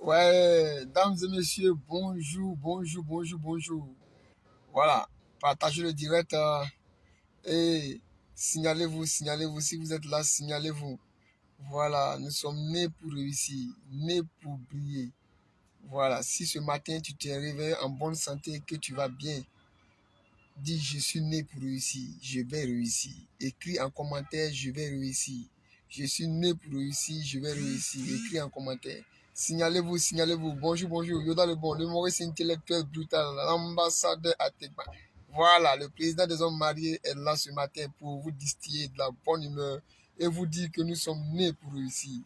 Ouais, dames et messieurs, bonjour, bonjour, bonjour, bonjour. Voilà, partagez le direct et signalez-vous, signalez-vous. Si vous êtes là, signalez-vous. Voilà, nous sommes nés pour réussir, nés pour briller. Voilà, si ce matin tu t'es réveillé en bonne santé, que tu vas bien, dis je suis né pour réussir, je vais réussir. Écris en commentaire, je vais réussir. Je suis né pour réussir, je vais réussir. Écris en commentaire. Signalez-vous, signalez-vous. Bonjour, bonjour. Yoda le bon, l'humoriste intellectuel brutal, l'ambassadeur à Tegma. Voilà, le président des hommes mariés est là ce matin pour vous distiller de la bonne humeur et vous dire que nous sommes nés pour réussir.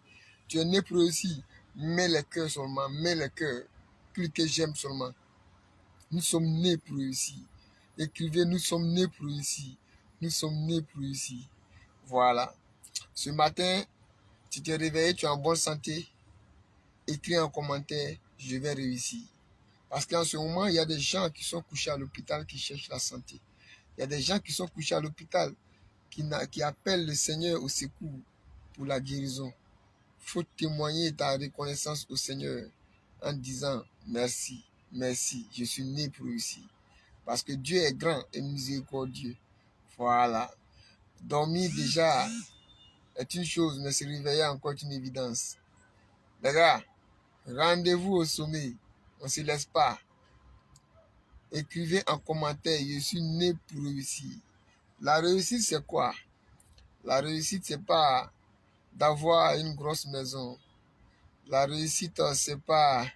Tu es né pour réussir. Mets les cœurs seulement, mets les cœurs. Cliquez j'aime seulement. Nous sommes nés pour réussir. Écrivez, nous sommes nés pour réussir. Nous sommes nés pour réussir. Voilà. Ce matin, tu t'es réveillé, tu es en bonne santé. Écris en commentaire, je vais réussir. Parce qu'en ce moment, il y a des gens qui sont couchés à l'hôpital qui cherchent la santé. Il y a des gens qui sont couchés à l'hôpital qui appellent le Seigneur au secours pour la guérison. Il faut témoigner ta reconnaissance au Seigneur en disant merci, merci, je suis né pour réussir. Parce que Dieu est grand et miséricordieux. Voilà. Dormir déjà est une chose, mais se réveiller encore est une évidence. Les gars, rendez-vous au sommet. On ne se laisse pas. Écrivez en commentaire, je suis né pour réussir. La réussite, c'est quoi? La réussite, c'est pas d'avoir une grosse maison. La réussite, c'est pas,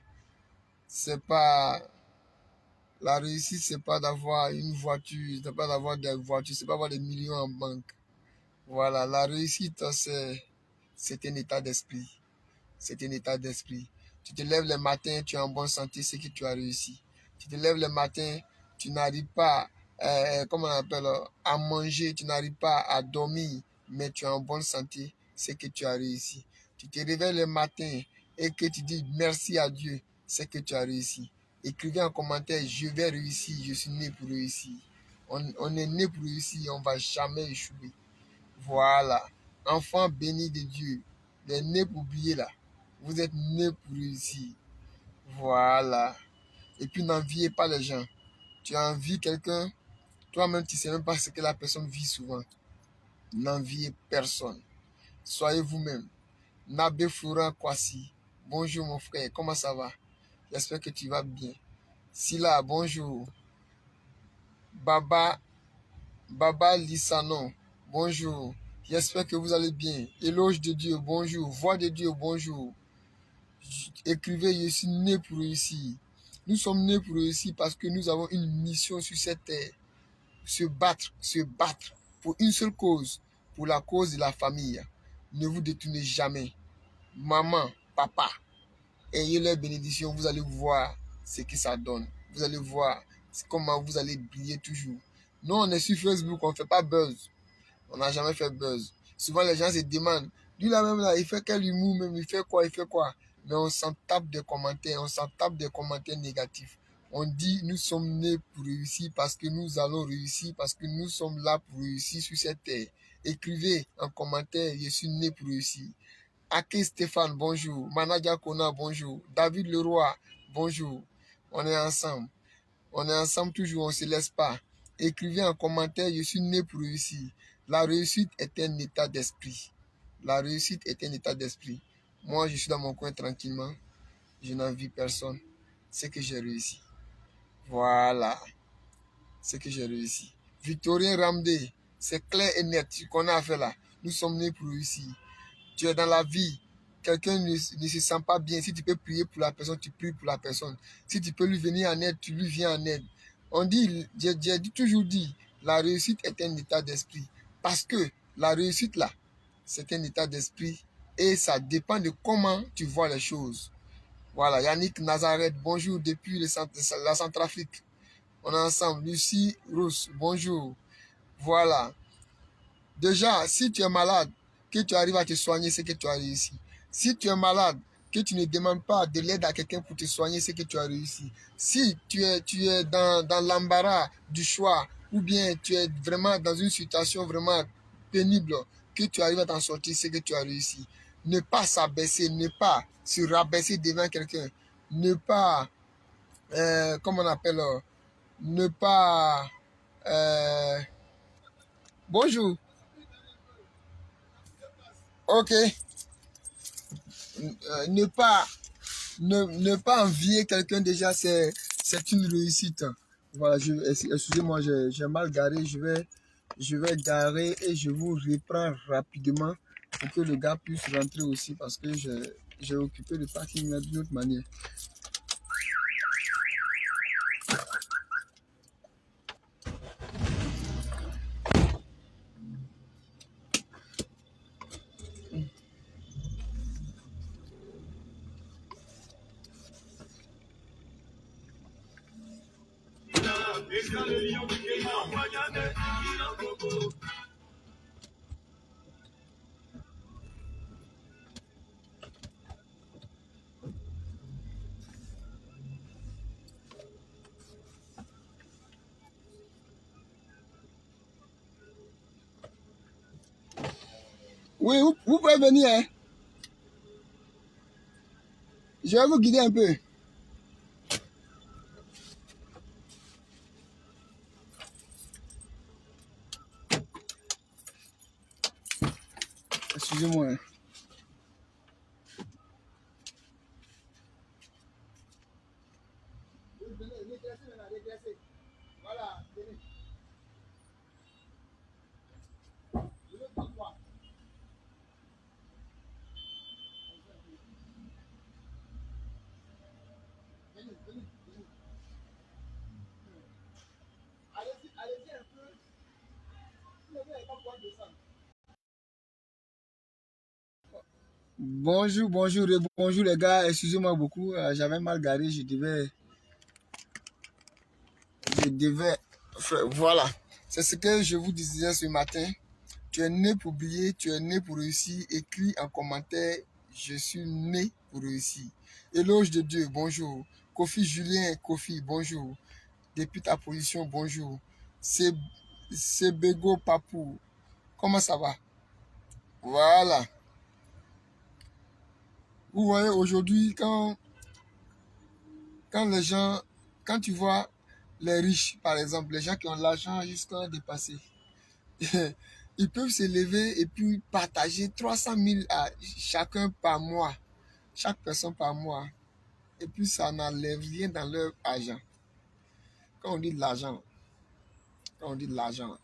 la réussite, c'est pas d'avoir une voiture, c'est pas d'avoir des voitures, c'est pas avoir des millions en banque. Voilà, la réussite, c'est un état d'esprit. C'est un état d'esprit. Tu te lèves le matin, tu es en bonne santé, c'est que tu as réussi. Tu te lèves le matin, tu n'arrives pas, comment on appelle, à manger, tu n'arrives pas à dormir, mais tu es en bonne santé, c'est que tu as réussi. Tu te réveilles le matin et que tu dis merci à Dieu, c'est que tu as réussi. Écrivez en commentaire, je vais réussir, je suis né pour réussir. On est né pour réussir, on ne va jamais échouer. Voilà. Enfant béni de Dieu. Les nés pour briller là. Vous êtes nés pour réussir. Voilà. Et puis n'enviez pas les gens. Tu envies quelqu'un, toi-même tu ne sais même pas ce que la personne vit souvent. N'enviez personne. Soyez vous-même. Nabe Florent Kwasi. Bonjour mon frère, comment ça va? J'espère que tu vas bien. Sila, bonjour. Baba Lissanon, bonjour. J'espère que vous allez bien. Éloge de Dieu, bonjour. Voix de Dieu, bonjour. Écrivez, je suis né pour réussir. Nous sommes nés pour réussir parce que nous avons une mission sur cette terre. Se battre pour une seule cause, pour la cause de la famille. Ne vous détournez jamais. Maman, papa, ayez leur bénédiction, vous allez voir ce que ça donne. Vous allez voir comment vous allez briller toujours. Nous, on est sur Facebook, on ne fait pas buzz. On n'a jamais fait buzz. Souvent, les gens se demandent, lui là même là, il fait quel humour même, il fait quoi? Mais on s'en tape des commentaires, on s'en tape des commentaires négatifs. On dit, nous sommes nés pour réussir parce que nous allons réussir, parce que nous sommes là pour réussir sur cette terre. Écrivez en commentaire, je suis né pour réussir. Ake Stéphane, bonjour. Manadia Kona, bonjour. David Leroy, bonjour. On est ensemble. On est ensemble toujours, on ne se laisse pas. Écrivez en commentaire, je suis né pour réussir. La réussite est un état d'esprit. La réussite est un état d'esprit. Moi, je suis dans mon coin tranquillement. Je n'envie personne. C'est que j'ai réussi. Voilà. C'est que j'ai réussi. Victorien Ramdé, c'est clair et net. Tu connais affaire là. Nous sommes nés pour réussir. Tu es dans la vie. Quelqu'un ne se sent pas bien. Si tu peux prier pour la personne, tu pries pour la personne. Si tu peux lui venir en aide, tu lui viens en aide. On dit, j'ai toujours dit, la réussite est un état d'esprit. Parce que la réussite là, c'est un état d'esprit et ça dépend de comment tu vois les choses. Voilà, Yannick Nazareth, bonjour depuis la Centrafrique. On est ensemble. Lucie Rousse, bonjour. Voilà. Déjà, si tu es malade, que tu arrives à te soigner, c'est que tu as réussi. Si tu es malade, que tu ne demandes pas de l'aide à quelqu'un pour te soigner, c'est que tu as réussi. Si tu es dans l'embarras du choix, ou bien tu es vraiment dans une situation vraiment pénible, que tu arrives à t'en sortir, c'est que tu as réussi. ne pas s'abaisser, ne pas se rabaisser devant quelqu'un, ne pas, comment on appelle, ne pas, euh, bonjour, ok, ne pas, ne pas envier quelqu'un déjà, c'est une réussite. Voilà, excusez-moi, j'ai mal garé, je vais garer et je vous reprends rapidement pour que le gars puisse rentrer aussi parce que j'ai occupé le parking d'une autre manière. Oui, vous pouvez venir, hein. Je vais vous guider un peu. Excusez-moi, hein. Voilà, venez. Allez-y, allez-y un peu. Vous n'avez pas pouvoir descendre. Bonjour, bonjour, bonjour les gars. Excusez-moi beaucoup, j'avais mal garé, je devais, voilà. C'est ce que je vous disais ce matin. Tu es né pour briller, tu es né pour réussir. Écris en commentaire, je suis né pour réussir. Éloge de Dieu, bonjour. Kofi Julien, Kofi, bonjour. Depuis ta position, bonjour. C'est Bego Papou. Comment ça va? Voilà. Vous voyez, aujourd'hui, quand les gens, quand tu vois les riches, par exemple, les gens qui ont l'argent jusqu'à dépasser, ils peuvent se lever et puis partager 300 000 à chacun par mois, chaque personne par mois. Et puis ça n'enlève rien dans leur argent. Quand on dit de l'argent, quand on dit de l'argent,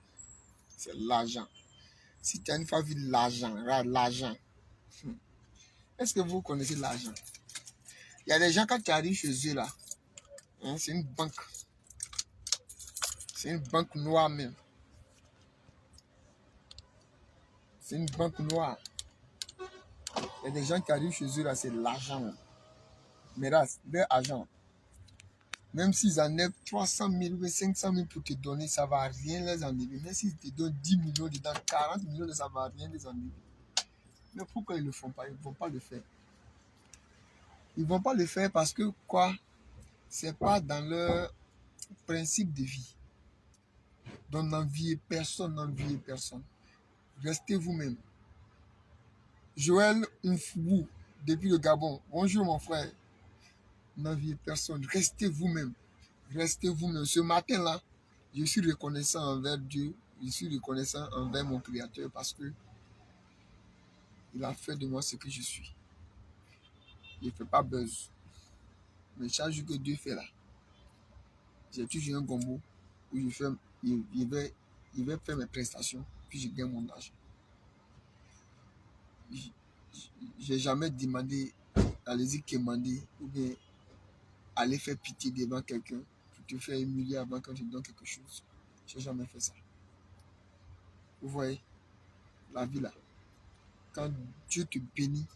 c'est l'argent. Si tu as une fois vu l'argent, l'argent, est-ce que vous connaissez l'argent? Il y a des gens, quand tu arrives chez eux là, hein, c'est une banque. C'est une banque noire même. C'est une banque noire. Il y a des gens qui arrivent chez eux là, c'est l'argent. Mais là, leur argent, même s'ils enlèvent 300 000 ou 500 000 pour te donner, ça ne va rien les enlever. Même s'ils te donnent 10 millions dedans, 40 millions, ça ne va rien les enlever. Mais pourquoi ils ne le font pas? Ils ne vont pas le faire. Ils ne vont pas le faire parce que quoi? Ce n'est pas dans leur principe de vie. Donc n'enviez personne, n'enviez personne. Restez vous-même. Joël Nfou, depuis le Gabon. Bonjour mon frère. N'enviez personne. Restez vous-même. Restez vous-même. Ce matin-là, je suis reconnaissant envers Dieu. Je suis reconnaissant envers mon Créateur parce que il a fait de moi ce que je suis. Il ne fait pas buzz. Mais chaque jour que Dieu fait là, j'ai toujours un gombo où il va faire mes prestations, puis je gagne mon argent. Je n'ai jamais demandé, allez-y quémander, ou bien aller faire pitié devant quelqu'un pour te faire humilier avant qu'on te donne quelque chose. Je n'ai jamais fait ça. Vous voyez, la vie là, quand Dieu te bénit,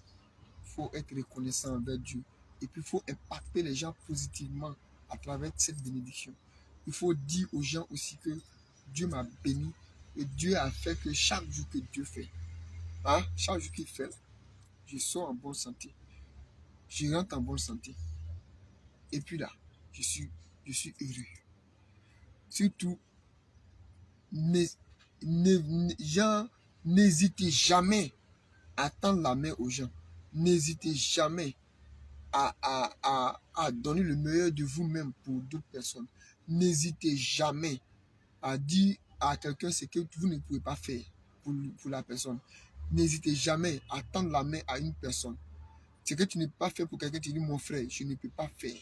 il faut être reconnaissant envers Dieu. Et puis il faut impacter les gens positivement à travers cette bénédiction. Il faut dire aux gens aussi que Dieu m'a béni et Dieu a fait que chaque jour que Dieu fait, hein, chaque jour qu'il fait, je sors en bonne santé. Je rentre en bonne santé. Et puis là, je suis heureux. Surtout, genre, n'hésitez jamais à tendre la main aux gens. N'hésitez jamais à donner le meilleur de vous-même pour d'autres personnes. N'hésitez jamais à dire à quelqu'un ce que vous ne pouvez pas faire pour la personne. N'hésitez jamais à tendre la main à une personne. Ce que tu ne peux pas faire pour quelqu'un, tu dis mon frère, je ne peux pas faire.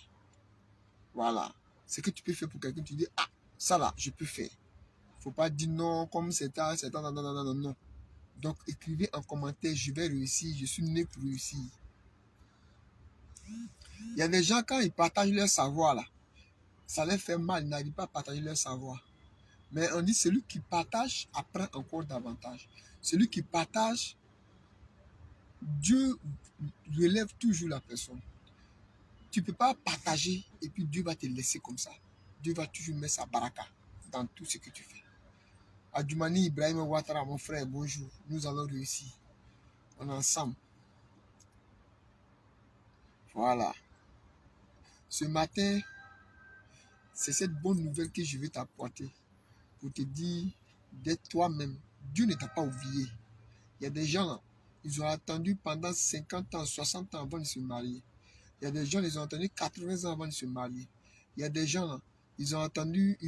Voilà. Ce que tu peux faire pour quelqu'un, tu dis ah, ça là, je peux faire. Faut pas dire non comme c'est tard, non, non, non, non, non, non. Donc écrivez en commentaire, je vais réussir, je suis né pour réussir. Il y a des gens, quand ils partagent leur savoir là, ça leur fait mal, ils n'arrivent pas à partager leur savoir. Mais on dit celui qui partage apprend encore davantage. Celui qui partage, Dieu relève toujours la personne. Tu ne peux pas partager et puis Dieu va te laisser comme ça. Dieu va toujours mettre sa baraka dans tout ce que tu fais. Adjumani Ibrahim Ouattara, mon frère, bonjour. Nous allons réussir. On est ensemble. Voilà. Ce matin, c'est cette bonne nouvelle que je vais t'apporter pour te dire d'être toi-même. Dieu ne t'a pas oublié. Il y a des gens là, ils ont attendu pendant 50 ans, 60 ans avant de se marier. Il y a des gens, ils ont attendu 80 ans avant de se marier. Il y a des gens là, ils ont attendu,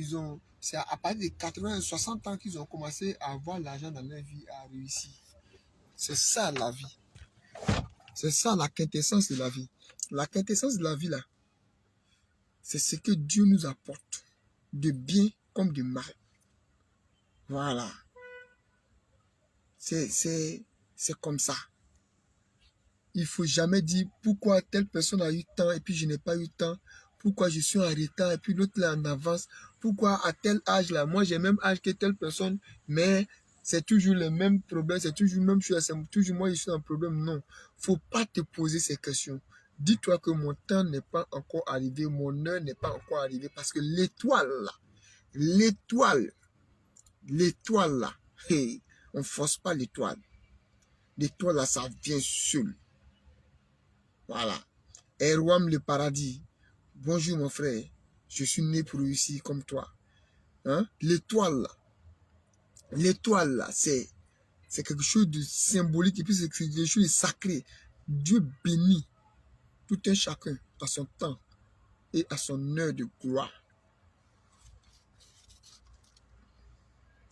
c'est à partir de 80, 60 ans qu'ils ont commencé à avoir l'argent dans leur vie, à réussir. C'est ça la vie. C'est ça la quintessence de la vie. La quintessence de la vie là, c'est ce que Dieu nous apporte, de bien comme de mal. Voilà. C'est comme ça. Il ne faut jamais dire pourquoi telle personne a eu temps et puis je n'ai pas eu temps. Pourquoi je suis en retard et puis l'autre là en avance. Pourquoi à tel âge là, moi j'ai le même âge que telle personne, mais c'est toujours le même problème, c'est toujours le même chose, c'est toujours moi je suis un problème. Non, il ne faut pas te poser ces questions. Dis-toi que mon temps n'est pas encore arrivé, mon heure n'est pas encore arrivée parce que l'étoile là, l'étoile là, hey, on ne force pas l'étoile. L'étoile là, ça vient seul. Voilà. Erwam le paradis. Bonjour mon frère. Je suis né pour réussir comme toi. Hein? L'étoile là, c'est quelque chose de symbolique et puis c'est quelque chose de sacré. Dieu bénit tout un chacun à son temps et à son heure de gloire.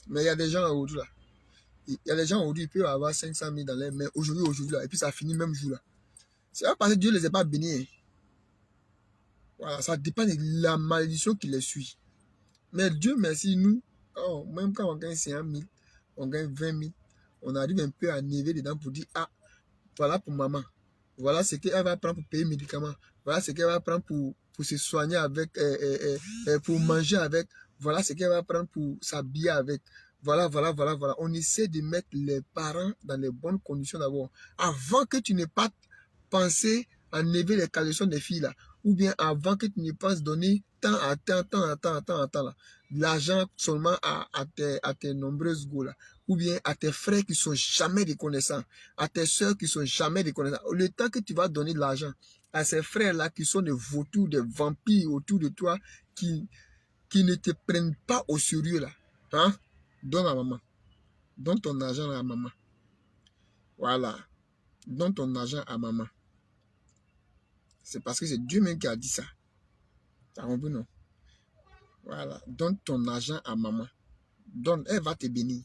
Mais il y a des gens aujourd'hui là. Il y a des gens aujourd'hui, ils peuvent avoir 500 000 dans les mains aujourd'hui là, et puis ça finit même jour là. C'est pas parce que Dieu ne les a pas bénis. Hein. Voilà, ça dépend de la malédiction qui les suit. Mais Dieu merci, nous, oh, même quand on gagne 50 000, on gagne 20 000, on arrive un peu à niveler dedans pour dire, ah, voilà pour maman. Voilà ce qu'elle va prendre pour payer les médicaments. Voilà ce qu'elle va prendre pour se soigner avec, pour manger avec. Voilà ce qu'elle va prendre pour s'habiller avec. Voilà. On essaie de mettre les parents dans les bonnes conditions d'abord. Avant que tu n'aies pas pensé à lever les caleçons des filles là. Ou bien avant que tu ne penses donner tant à temps là. L'argent seulement à tes nombreuses go là. Ou bien à tes frères qui sont jamais reconnaissants. À tes soeurs qui sont jamais reconnaissants. Le temps que tu vas donner de l'argent à ces frères là qui sont des vautours, des vampires autour de toi, qui ne te prennent pas au sérieux là. Hein? Donne à maman. Donne ton argent à maman. Voilà. Donne ton argent à maman. C'est parce que c'est Dieu même qui a dit ça. T'as compris, non? Voilà. Donne ton argent à maman. Donne, elle va te bénir.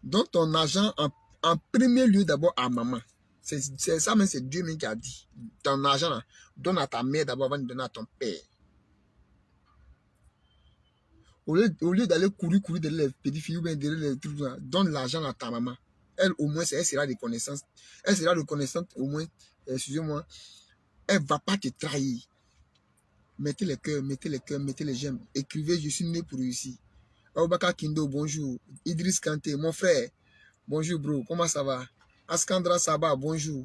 Donne ton argent en premier lieu d'abord à maman. C'est ça même, c'est Dieu même qui a dit. Ton argent, là, donne à ta mère d'abord avant de donner à ton père. Au lieu d'aller courir derrière les petites filles ou bien derrière les trucs, donne l'argent à ta maman. Elle, au moins, elle sera reconnaissante. Elle sera reconnaissante, au moins, excusez-moi, elle ne va pas te trahir. Mettez les cœurs, mettez les j'aime. Écrivez, je suis né pour réussir. Obaka Kindo, bonjour. Idriss Kanté, mon frère. Bonjour, bro. Comment ça va? Askandra Saba, bonjour.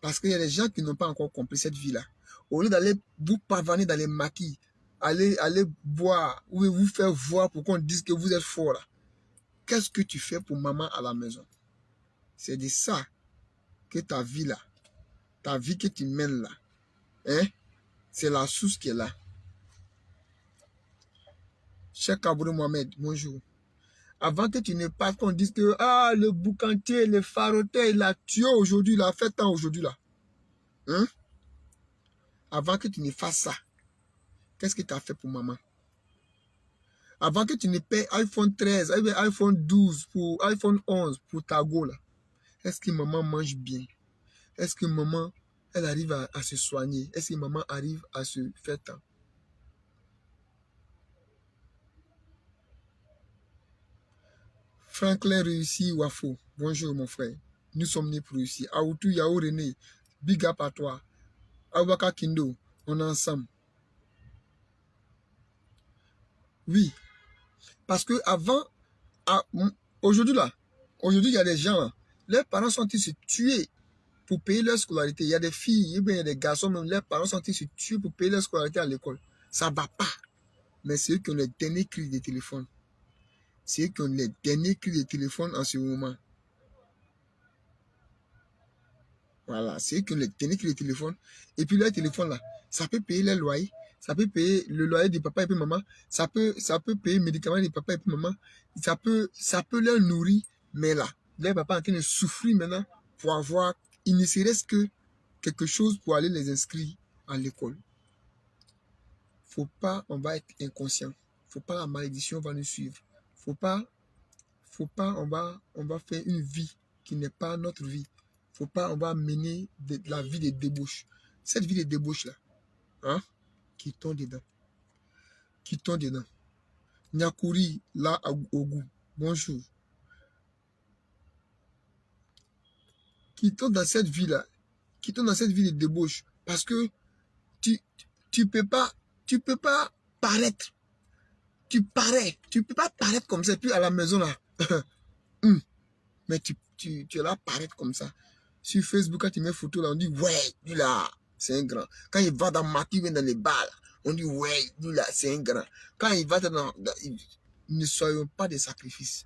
Parce qu'il y a des gens qui n'ont pas encore compris cette vie-là. Au lieu d'aller vous pavaner dans les maquis, aller boire ou vous faire voir pour qu'on dise que vous êtes fort là. Qu'est-ce que tu fais pour maman à la maison? C'est de ça que ta vie là, ta vie que tu mènes là, hein? C'est la source qui est là. Cheikh Kabourou Mohamed, bonjour. Avant que tu ne partes, qu'on dise que ah, le boucantier, le farotin, il a tué aujourd'hui, il a fait tant aujourd'hui là. Hein? Avant que tu ne fasses ça, qu'est-ce que tu as fait pour maman? Avant que tu ne payes iPhone 13, iPhone 12, pour iPhone 11 pour ta go là, est-ce que maman mange bien? Est-ce que maman, elle arrive à se soigner? Est-ce que maman arrive à se faire tant? Franklin réussit Wafo. Bonjour mon frère. Nous sommes nés pour réussir. Aoutou Yao René. Big up à toi. Awaka Kindo. On est ensemble. Oui. Parce que avant, aujourd'hui là, aujourd'hui il y a des gens là, leurs parents sont ils se tuer pour payer leur scolarité. Il y a des filles, il y a des garçons, même leurs parents sont ils se tuer pour payer leur scolarité à l'école. Ça ne va pas. Mais c'est eux qui ont les derniers cris de téléphone. C'est eux qui ont les derniers cris de téléphone en ce moment. Voilà, c'est eux qui ont les derniers cris de téléphone. Et puis leur téléphone là, ça peut payer les loyers. Ça peut payer le loyer de papa et puis maman. Ça peut payer les médicaments de papa et puis maman. Ça peut leur nourrir. Mais là, leur papa est en train de souffrir maintenant pour avoir, il ne serait-ce que quelque chose pour aller les inscrire à l'école. Faut pas, on va être inconscient. Faut pas, la malédiction va nous suivre. Faut pas, on va faire une vie qui n'est pas notre vie. Faut pas, on va mener la vie de débauche. Cette vie de débauche là, hein, quittons dedans. Quittons dedans. Nyakuri, là, au goût. Bonjour. Quittons dans cette vie là. Quittons dans cette vie de débauche. Parce que tu peux pas paraître. Tu peux pas paraître comme ça. Puis à la maison là. Mais tu es là paraître comme ça. Sur Facebook, quand tu mets photo là, on dit ouais, lui là, c'est un grand. Quand il va dans Mati, dans les bars, on dit ouais, lui là, c'est un grand. Quand il va ne soyons pas des sacrifices.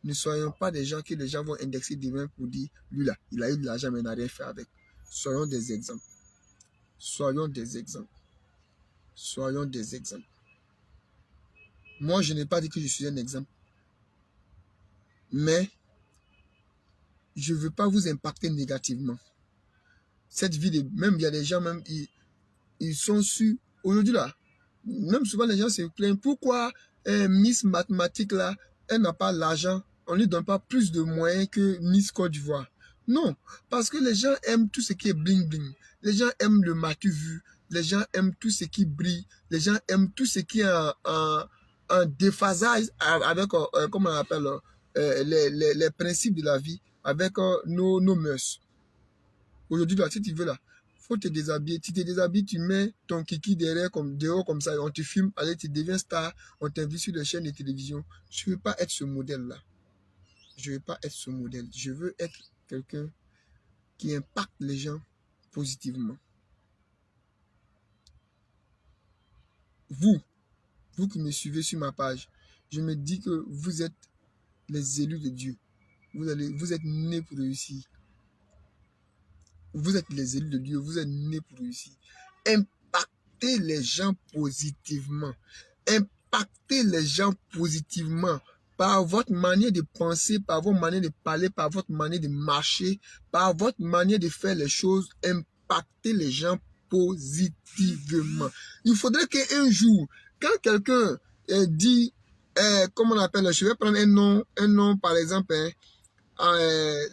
Ne soyons pas des gens que les gens vont indexer demain pour dire lui là, il a eu de l'argent mais il n'a rien fait avec. Soyons des exemples. Soyons des exemples. Soyons des exemples. Moi, je n'ai pas dit que je suis un exemple. Mais je ne veux pas vous impacter négativement. Cette vie, même il y a des gens, même ils sont sur, aujourd'hui là, même souvent les gens se plaignent, pourquoi Miss Mathématiques là, elle n'a pas l'argent, on ne lui donne pas plus de moyens que Miss Côte d'Ivoire. Non, parce que les gens aiment tout ce qui est bling bling, les gens aiment le matu vu, les gens aiment tout ce qui brille, les gens aiment tout ce qui est un déphasage avec, comment on appelle, les principes de la vie, avec nos mœurs. Aujourd'hui, là, si tu veux, là, faut te déshabiller. Tu te déshabilles, tu mets ton kiki dehors comme ça, on te filme, allez, tu deviens star, on t'invite sur les chaînes de télévision. Je ne veux pas être ce modèle-là. Je ne veux pas être ce modèle. Je veux être quelqu'un qui impacte les gens positivement. Vous qui me suivez sur ma page, je me dis que vous êtes les élus de Dieu. Vous êtes nés pour réussir. Vous êtes les élus de Dieu, vous êtes nés pour réussir. Impactez les gens positivement. Impactez les gens positivement par votre manière de penser, par votre manière de parler, par votre manière de marcher, par votre manière de faire les choses. Impactez les gens positivement. Il faudrait qu'un jour, quand quelqu'un dit, comment on appelle, je vais prendre un nom par exemple,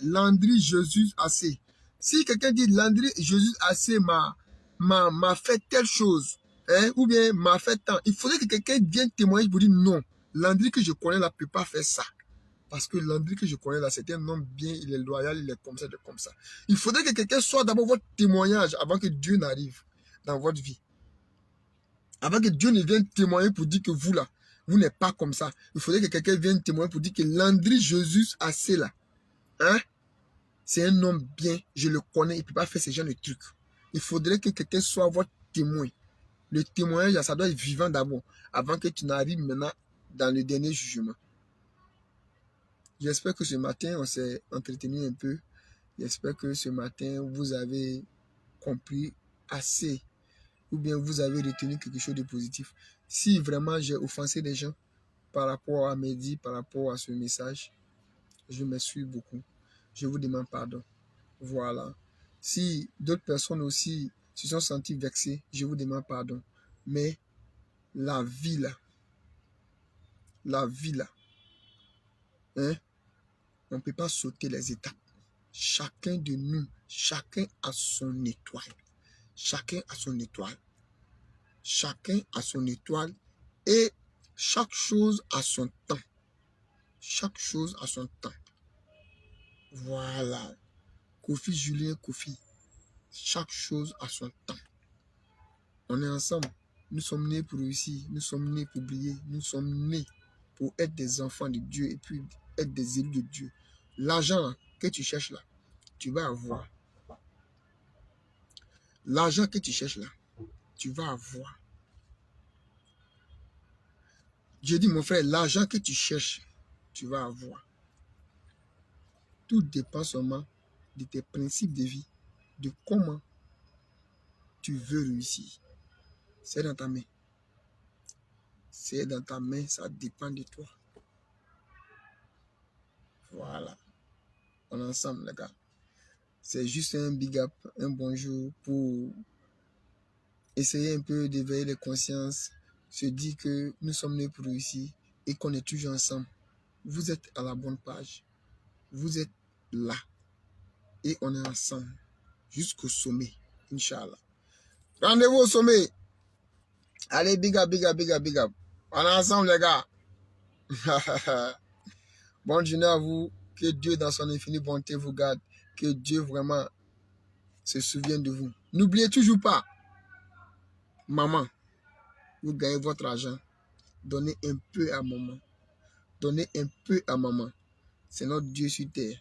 Landry Jésus Assez. Si quelqu'un dit Landry Jésus Assez m'a fait telle chose, hein, ou bien m'a fait tant, il faudrait que quelqu'un vienne témoigner pour dire non, Landry que je connais là ne peut pas faire ça. Parce que Landry que je connais là, c'est un homme bien, il est loyal, il est comme ça, comme ça. Il faudrait que quelqu'un soit d'abord votre témoignage avant que Dieu n'arrive dans votre vie. Avant que Dieu ne vienne témoigner pour dire que vous là, vous n'êtes pas comme ça. Il faudrait que quelqu'un vienne témoigner pour dire que Landry Jésus Assez là, hein, c'est un homme bien, je le connais, il ne peut pas faire ce genre de trucs. Il faudrait que quelqu'un soit votre témoin. Le témoignage, ça doit être vivant d'abord, avant que tu n'arrives maintenant dans le dernier jugement. J'espère que ce matin, on s'est entretenu un peu. J'espère que ce matin, vous avez compris assez, ou bien vous avez retenu quelque chose de positif. Si vraiment j'ai offensé les gens, par rapport à Mehdi, par rapport à ce message. Je m'excuse beaucoup. Je vous demande pardon. Voilà. Si d'autres personnes aussi se sont senties vexées, je vous demande pardon. Mais la vie là, hein, on ne peut pas sauter les étapes. Chacun de nous, chacun a son étoile. Chacun a son étoile. Chacun a son étoile et chaque chose a son temps. Chaque chose a son temps. Voilà. Kofi, Julien, Kofi. Chaque chose a son temps. On est ensemble. Nous sommes nés pour réussir. Nous sommes nés pour briller. Nous sommes nés pour être des enfants de Dieu et puis être des élus de Dieu. L'argent que tu cherches là, tu vas avoir. L'argent que tu cherches là, tu vas avoir. Je dis mon frère, l'argent que tu cherches, tu vas avoir. Tout dépend seulement de tes principes de vie, de comment tu veux réussir. C'est dans ta main. C'est dans ta main, ça dépend de toi. Voilà. On est ensemble, les gars. C'est juste un big up, un bonjour pour essayer un peu d'éveiller les consciences, se dire que nous sommes nés pour réussir et qu'on est toujours ensemble. Vous êtes à la bonne page. Vous êtes là. Et on est ensemble jusqu'au sommet, Inch'Allah. Rendez-vous au sommet. Allez, big up, big up, big up, big up. On est ensemble, les gars. Bonne journée à vous. Que Dieu, dans son infinie bonté, vous garde. Que Dieu vraiment se souvienne de vous. N'oubliez toujours pas, maman, vous gagnez votre argent. Donnez un peu à maman. Donnez un peu à maman. C'est notre Dieu sur terre.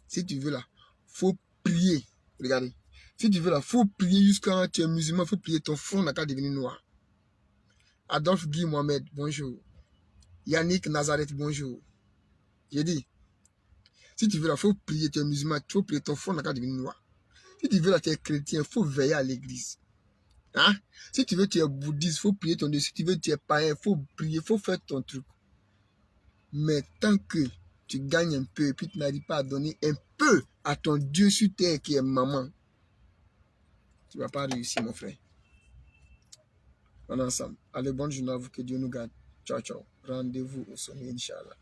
Si tu veux là, faut prier. Regardez. Si tu veux là, faut prier jusqu'à quand tu es musulman, faut prier. Ton front n'a qu'à devenir noir. Adolphe Guy Mohamed, bonjour. Yannick Nazareth, bonjour. J'ai dit, si tu veux là, faut prier. Tu es musulman, il faut prier. Ton front n'a qu'à devenir noir. Si tu veux là, tu es chrétien, il faut veiller à l'église. Hein? Si tu veux, tu es bouddhiste, il faut prier ton Dieu. Si tu veux, tu es païen, il faut prier, il faut faire ton truc. Mais tant que tu gagnes un peu et puis tu n'arrives pas à donner un peu à ton Dieu sur terre qui est maman, tu ne vas pas réussir, mon frère. On est ensemble. Allez, bonne journée à vous, que Dieu nous garde. Ciao, ciao. Rendez-vous au sommet, Inch'Allah.